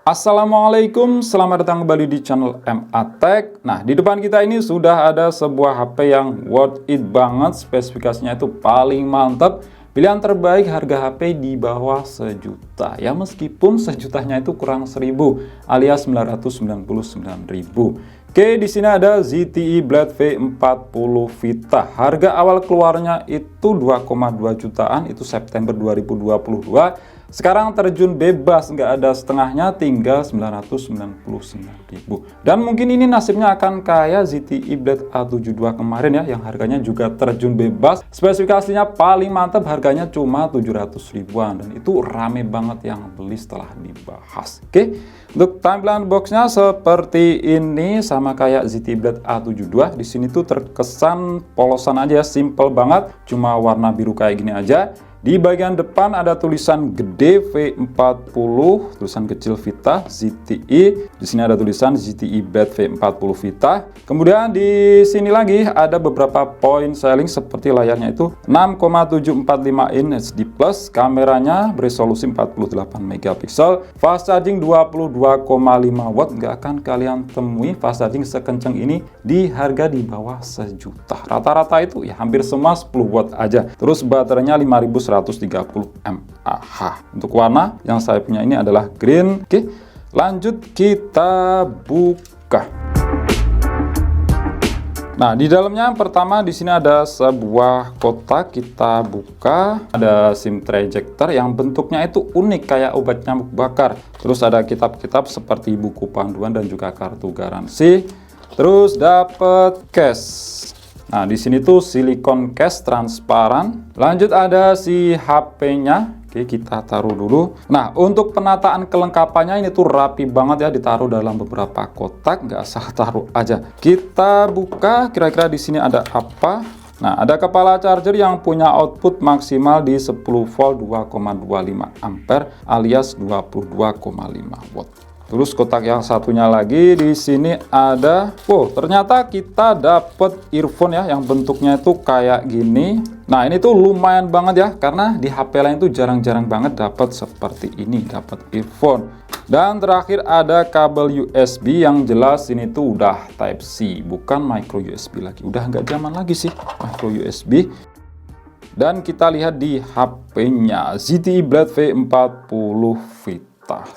Assalamualaikum, selamat datang kembali di channel MA Tech. Nah, di depan kita ini sudah ada sebuah HP yang worth it banget, spesifikasinya itu paling mantap. Pilihan terbaik, harga HP di bawah sejuta. Ya, meskipun sejutanya itu kurang 1000 alias 999.000. Oke, di sini ada ZTE Blade V40 Vita. Harga awal keluarnya itu 2,2 jutaan, itu September 2022. Sekarang terjun bebas, nggak ada setengahnya, tinggal 999.000. Dan mungkin ini nasibnya akan kayak ZTE Blade A72 kemarin ya, yang harganya juga terjun bebas. Spesifikasinya paling mantap, harganya cuma 700 ribuan. Dan itu rame banget yang beli setelah dibahas. Oke, untuk tampilan boxnya seperti ini, sama kayak ZTE Blade A72. Di sini tuh terkesan polosan aja, simple banget, cuma warna biru kayak gini aja. Di bagian depan ada tulisan gede V40, tulisan kecil Vita ZTE. Di sini ada tulisan ZTE Blade V40 Vita. Kemudian di sini lagi ada beberapa poin selling seperti layarnya itu 6,745 inch HD+, kameranya beresolusi 48 megapiksel, fast charging 22,5 watt. Nggak akan kalian temui fast charging sekencang ini di harga di bawah sejuta. Rata-rata itu ya hampir semua 10 watt aja. Terus baterainya 5130 mAh. Untuk warna yang saya punya ini adalah green. Oke, lanjut kita buka. Nah, di dalamnya yang pertama di sini ada sebuah kotak, kita buka. Ada SIM ejector yang bentuknya itu unik kayak obat nyamuk bakar. Terus ada kitab-kitab seperti buku panduan dan juga kartu garansi. Terus dapat case. Nah, di sini tuh silikon case transparan. Lanjut ada si HP-nya. Oke, kita taruh dulu. Nah, untuk penataan kelengkapannya ini tuh rapi banget ya, ditaruh dalam beberapa kotak, nggak asal taruh aja. Kita buka, kira-kira di sini ada apa? Nah, ada kepala charger yang punya output maksimal di 10 volt 2,25 ampere alias 22,5 watt. Terus kotak yang satunya lagi di sini ada, ternyata kita dapat earphone ya, yang bentuknya itu kayak gini. Nah, ini tuh lumayan banget ya, karena di HP lain tuh jarang-jarang banget dapat seperti ini, dapat earphone. Dan terakhir ada kabel USB yang jelas ini tuh udah Type C, bukan micro USB lagi. Udah nggak zaman lagi sih micro USB. Dan kita lihat di HP-nya ZTE Blade V40 Vita.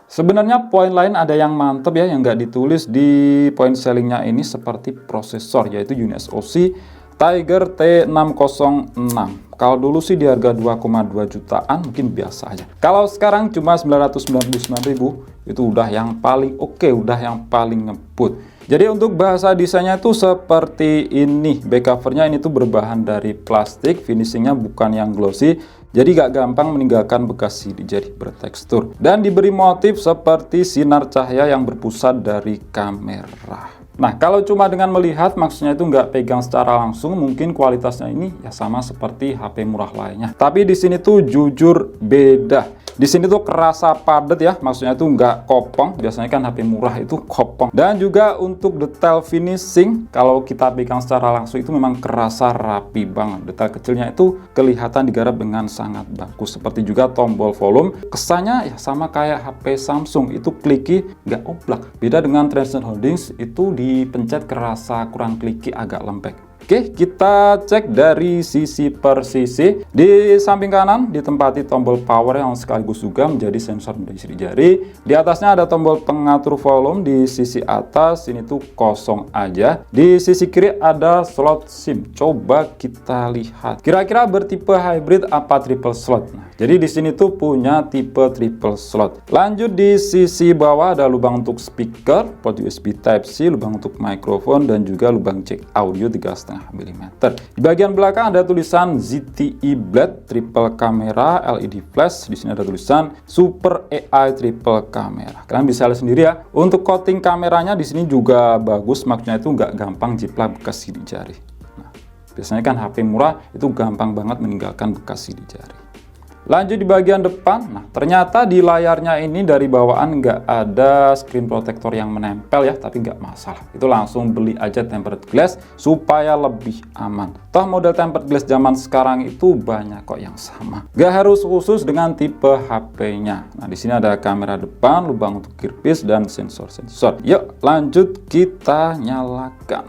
Sebenarnya poin lain ada yang mantep ya, yang nggak ditulis di poin sellingnya ini, seperti prosesor, yaitu Unique SoC Tiger T606. Kalau dulu sih di harga 2,2 jutaan mungkin biasa aja. Kalau sekarang cuma 999.000, itu udah yang paling oke, udah yang paling ngebut. Jadi untuk bahasa desainnya itu seperti ini. Back covernya ini tuh berbahan dari plastik, finishingnya bukan yang glossy. Jadi gak gampang meninggalkan bekas sidik jari bertekstur. Dan diberi motif seperti sinar cahaya yang berpusat dari kamera. Nah, kalau cuma dengan melihat, maksudnya itu nggak pegang secara langsung, mungkin kualitasnya ini ya sama seperti HP murah lainnya. Tapi di sini tuh jujur beda. Di sini tuh kerasa padat ya, maksudnya itu nggak kopong. Biasanya kan HP murah itu kopong. Dan juga untuk detail finishing, kalau kita pegang secara langsung itu memang kerasa rapi banget. Detail kecilnya itu kelihatan digarap dengan sangat bagus. Seperti juga tombol volume, kesannya ya sama kayak HP Samsung, itu kliki, nggak oblak. Beda dengan Traction Holdings, itu dipencet kerasa kurang kliki, agak lembek. Oke, kita cek dari sisi per sisi. Di samping kanan ditempati tombol power yang sekaligus juga menjadi sensor dari sidik jari. Di atasnya ada tombol pengatur volume. Di sisi atas ini tuh kosong aja. Di sisi kiri ada slot SIM. Coba kita lihat. Kira-kira bertipe hybrid apa triple slot? Nah, jadi di sini tuh punya tipe triple slot. Lanjut di sisi bawah ada lubang untuk speaker, port USB Type C, lubang untuk mikrofon, dan juga lubang jack audio 3,5 mm. Di bagian belakang ada tulisan ZTE Blade triple kamera LED flash. Di sini ada tulisan Super AI triple kamera. Kalian bisa lihat sendiri ya. Untuk coating kameranya di sini juga bagus, maksudnya itu nggak gampang jiplak bekas sidik jari. Nah, biasanya kan HP murah itu gampang banget meninggalkan bekas sidik jari. Lanjut di bagian depan, nah ternyata di layarnya ini dari bawaan nggak ada screen protector yang menempel ya, tapi nggak masalah. Itu langsung beli aja tempered glass supaya lebih aman. Toh model tempered glass zaman sekarang itu banyak kok yang sama. Nggak harus khusus dengan tipe HP-nya. Nah di sini ada kamera depan, lubang untuk earpiece dan sensor-sensor. Yuk lanjut kita nyalakan.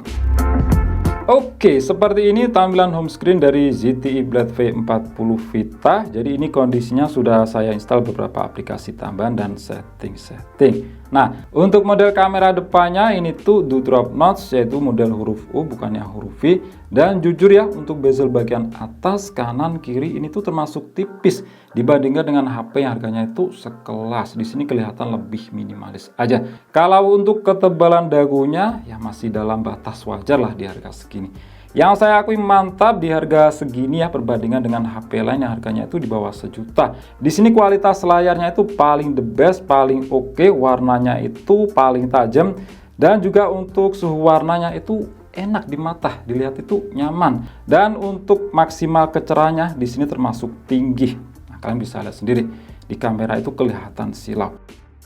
Oke, seperti ini tampilan home screen dari ZTE Blade V40 Vita. Jadi ini kondisinya sudah saya install beberapa aplikasi tambahan dan setting-setting. Nah, untuk model kamera depannya ini tuh do drop notch, yaitu model huruf U bukannya huruf V. Dan jujur ya, untuk bezel bagian atas, kanan, kiri ini tuh termasuk tipis dibandingkan dengan HP yang harganya itu sekelas. Di sini kelihatan lebih minimalis aja. Kalau untuk ketebalan dagunya ya masih dalam batas wajar lah di harga segini. Yang saya akui mantap di harga segini ya, perbandingan dengan HP lain yang harganya itu di bawah sejuta. Di sini kualitas layarnya itu paling the best, paling oke, warnanya itu paling tajam, dan juga untuk suhu warnanya itu enak di mata, dilihat itu nyaman. Dan untuk maksimal kecerahannya di sini termasuk tinggi. Nah, kalian bisa lihat sendiri di kamera itu kelihatan silau.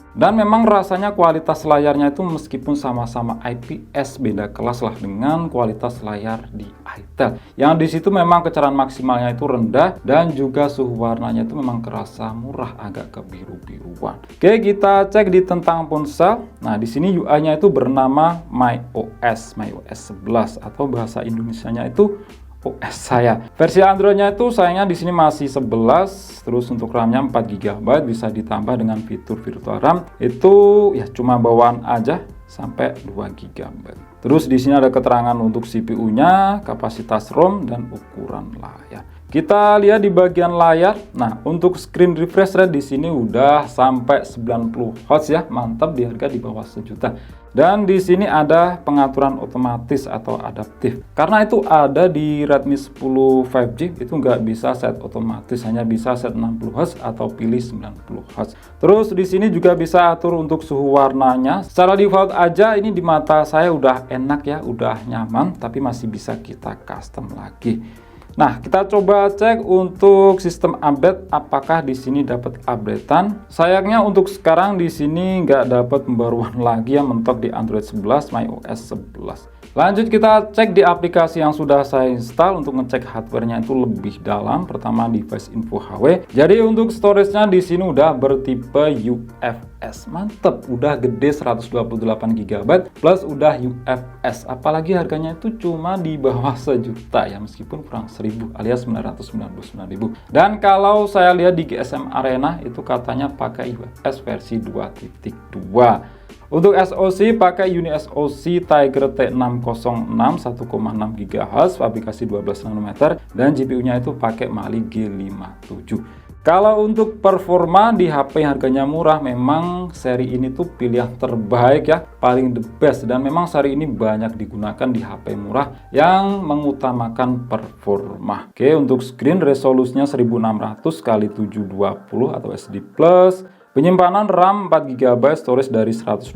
Dan memang rasanya kualitas layarnya itu meskipun sama-sama IPS, beda kelas lah dengan kualitas layar di itel. Yang di situ memang kecerahan maksimalnya itu rendah dan juga suhu warnanya itu memang kerasa murah, agak kebiru-biruan. Oke, kita cek di tentang ponsel. Nah, di sini UI-nya itu bernama MyOS 11 atau bahasa Indonesianya itu OS saya. Versi Android-nya itu sayangnya di sini masih 11, terus untuk RAM-nya 4 GB, bisa ditambah dengan fitur virtual RAM. Itu ya cuma bawaan aja sampai 2 GB. Terus di sini ada keterangan untuk CPU-nya, kapasitas ROM dan ukuran layar. Kita lihat di bagian layar. Nah, untuk screen refresh rate di sini udah sampai 90 Hz ya, mantap di harga di bawah sejuta. Dan di sini ada pengaturan otomatis atau adaptif. Karena itu ada di Redmi 10 5G itu nggak bisa set otomatis, hanya bisa set 60 Hz atau pilih 90 Hz. Terus di sini juga bisa atur untuk suhu warnanya. Secara default aja ini di mata saya udah enak ya, udah nyaman, tapi masih bisa kita custom lagi. Nah, kita coba cek untuk sistem update apakah di sini dapat updatean. Sayangnya untuk sekarang di sini nggak dapat pembaruan lagi yang mentok di Android 11 MyOS 11. Lanjut kita cek di aplikasi yang sudah saya install untuk ngecek hardware-nya itu lebih dalam. Pertama device info HW. Jadi untuk storage-nya di sini udah bertipe UFS. Mantep, udah gede 128 GB plus udah UFS. Apalagi harganya itu cuma di bawah sejuta ya, meskipun kurang 1000 alias 999.000. Dan kalau saya lihat di GSM Arena itu katanya pakai UFS versi 2.2. Untuk SoC pakai UniSoC Tiger T606 1,6 GHz, fabrikasi 12 nanometer, dan GPU-nya itu pakai Mali G57. Kalau untuk performa di HP yang harganya murah, memang seri ini tuh pilihan terbaik ya, paling the best, dan memang seri ini banyak digunakan di HP murah yang mengutamakan performa. Oke, untuk screen resolusinya 1600 x 720 atau SD+. Penyimpanan RAM 4 GB, storage dari 128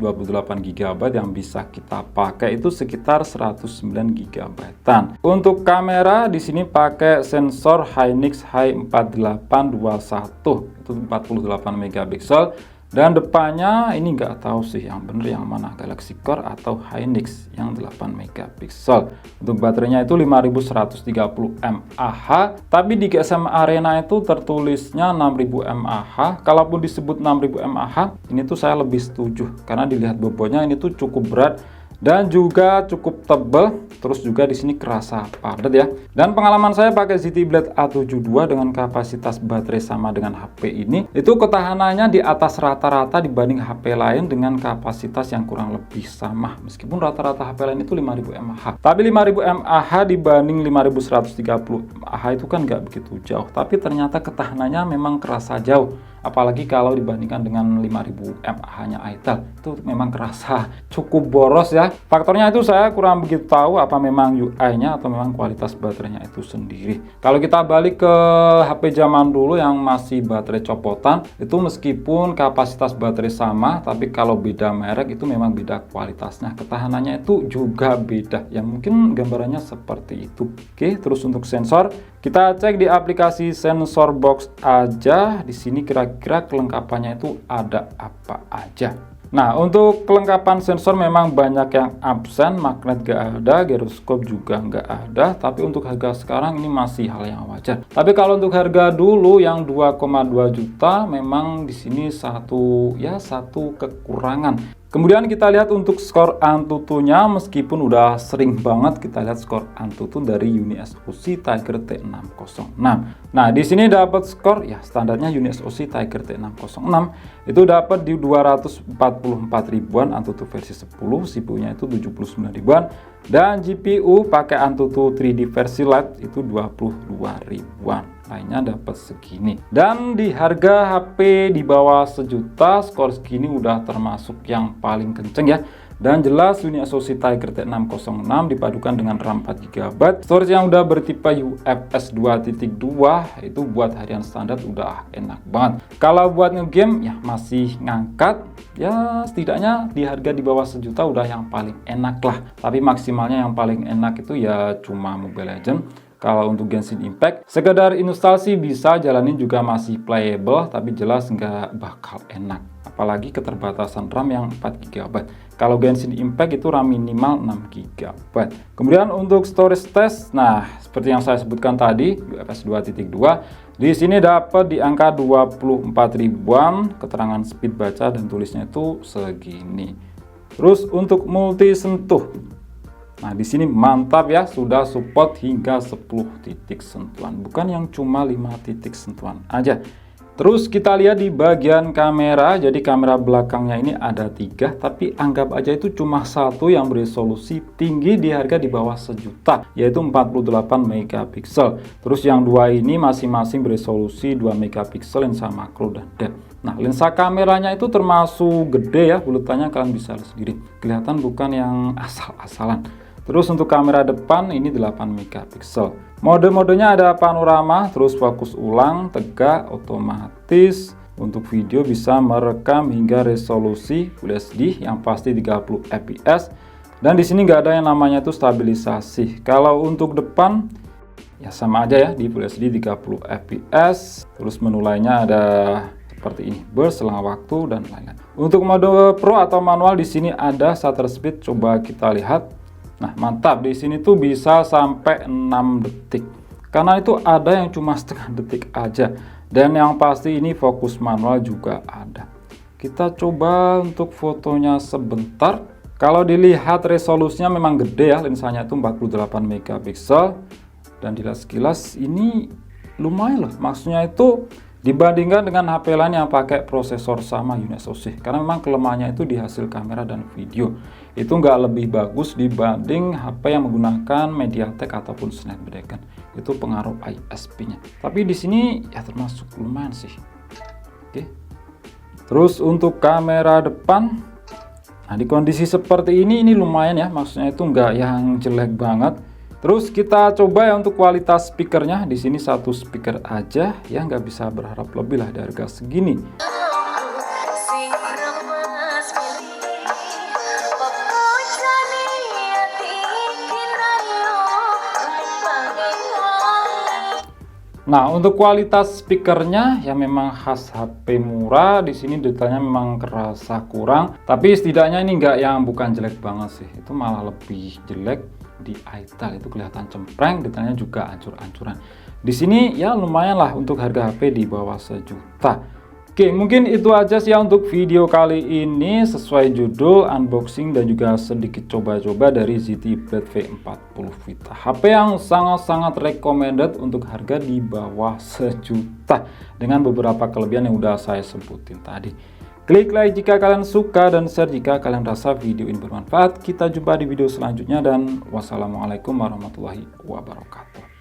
GB yang bisa kita pakai itu sekitar 109 GB. Untuk kamera di sini pakai sensor Hynix H4821 itu 48 megapiksel. Dan depannya ini nggak tahu sih yang bener yang mana, Galaxy Core atau Hynix yang 8 megapiksel. Untuk baterainya itu 5130 mAh, tapi di GSM Arena itu tertulisnya 6000 mAh. Kalaupun disebut 6000 mAh, ini tuh saya lebih setuju karena dilihat bobotnya ini tuh cukup berat dan juga cukup tebal, terus juga di sini kerasa padat ya. Dan pengalaman saya pakai ZTE Blade A72 dengan kapasitas baterai sama dengan HP ini, itu ketahanannya di atas rata-rata dibanding HP lain dengan kapasitas yang kurang lebih sama. Meskipun rata-rata HP lain itu 5000 mAh, tapi 5000 mAh dibanding 5130 mAh itu kan nggak begitu jauh, tapi ternyata ketahanannya memang kerasa jauh. apalagi kalau dibandingkan dengan 5000 mAh-nya itel, itu memang kerasa cukup boros ya. Faktornya itu saya kurang begitu tahu apa memang UI-nya atau memang kualitas baterainya itu sendiri. Kalau kita balik ke HP zaman dulu yang masih baterai copotan, itu meskipun kapasitas baterai sama, tapi kalau beda merek itu memang beda kualitasnya, ketahanannya itu juga beda ya. Mungkin gambarannya seperti itu. Oke, terus untuk sensor kita cek di aplikasi Sensor Box aja. Di sini kira-kira kelengkapannya itu ada apa aja. Nah, untuk kelengkapan sensor memang banyak yang absen, magnet gak ada, giroskop juga nggak ada, tapi untuk harga sekarang ini masih hal yang wajar. Tapi kalau untuk harga dulu yang 2,2 juta memang di sini satu kekurangan. Kemudian kita lihat untuk skor Antutu-nya, meskipun udah sering banget kita lihat skor Antutu dari UniSoC Tiger T606. Nah, di sini dapat skor ya standarnya UniSoC Tiger T606 itu dapat di 244 ribuan Antutu versi 10, CPU-nya itu 79 ribuan, dan GPU pakai Antutu 3D versi Lite itu 22 ribuan. Lainnya dapat segini. Dan di harga HP di bawah sejuta, skor segini udah termasuk yang paling kenceng ya. Dan jelas UniSoC Tiger T606 dipadukan dengan RAM 4GB, storage yang udah bertipe UFS 2.2 itu buat harian standar udah enak banget. Kalau buat ngegame ya masih ngangkat, ya setidaknya di harga di bawah sejuta udah yang paling enak lah. Tapi maksimalnya yang paling enak itu ya cuma Mobile Legends. Kalau untuk Genshin Impact, sekedar install sih bisa jalanin juga masih playable, tapi jelas nggak bakal enak. Apalagi keterbatasan RAM yang 4GB. Kalau Genshin Impact itu RAM minimal 6GB. Kemudian untuk storage test, nah seperti yang saya sebutkan tadi, UFS 2.2, di sini dapat di angka 24 ribuan, keterangan speed baca dan tulisnya itu segini. Terus untuk multi sentuh, nah, di sini mantap ya, sudah support hingga 10 titik sentuhan, bukan yang cuma 5 titik sentuhan aja. Terus kita lihat di bagian kamera, jadi kamera belakangnya ini ada 3, tapi anggap aja itu cuma satu yang beresolusi tinggi di harga di bawah sejuta, yaitu 48 megapiksel. Terus yang dua ini masing-masing beresolusi 2 megapiksel lensa makro dan depth. Nah, lensa kameranya itu termasuk gede ya, bulutannya kalian bisa lihat sendiri. Kelihatan bukan yang asal-asalan. Terus untuk kamera depan ini 8 megapiksel. Mode-modenya ada panorama, terus fokus ulang, tegak, otomatis. Untuk video bisa merekam hingga resolusi Full HD yang pasti 30 fps. Dan di sini nggak ada yang namanya itu stabilisasi. Kalau untuk depan ya sama aja ya, di Full HD 30 fps. Terus menu lainnya ada seperti ini, burst, selang waktu dan lain-lain. Untuk mode Pro atau manual di sini ada shutter speed, coba kita lihat. Nah, mantap, di sini tuh bisa sampai 6 detik. Karena itu ada yang cuma setengah detik aja. Dan yang pasti ini fokus manual juga ada. Kita coba untuk fotonya sebentar. Kalau dilihat resolusinya memang gede ya, lensanya itu 48 megapiksel. Dan dilihat sekilas ini lumayan loh. Maksudnya itu dibandingkan dengan HP lain yang pakai prosesor sama UniSoC, karena memang kelemahannya itu di hasil kamera dan video. Itu nggak lebih bagus dibanding HP yang menggunakan MediaTek ataupun Snapdragon. Itu pengaruh ISP-nya. Tapi di sini ya termasuk lumayan sih. Oke. Terus untuk kamera depan, nah di kondisi seperti ini lumayan ya, maksudnya itu nggak yang jelek banget. Terus kita coba ya untuk kualitas speakernya. Di sini satu speaker aja ya, nggak bisa berharap lebih lah di harga segini. Nah, untuk kualitas speakernya ya memang khas HP murah. Di sini detailnya memang kerasa kurang, tapi setidaknya ini nggak yang bukan jelek banget sih. Itu malah lebih jelek di itel, itu kelihatan cempreng, detailnya juga ancur-ancuran. Di sini ya lumayan lah untuk harga HP di bawah sejuta. Oke, mungkin itu aja sih ya untuk video kali ini, sesuai judul, unboxing dan juga sedikit coba-coba dari ZTE Blade V40 Vita. HP yang sangat-sangat recommended untuk harga di bawah sejuta dengan beberapa kelebihan yang udah saya sebutin tadi. Klik like jika kalian suka dan share jika kalian rasa video ini bermanfaat. Kita jumpa di video selanjutnya dan wassalamualaikum warahmatullahi wabarakatuh.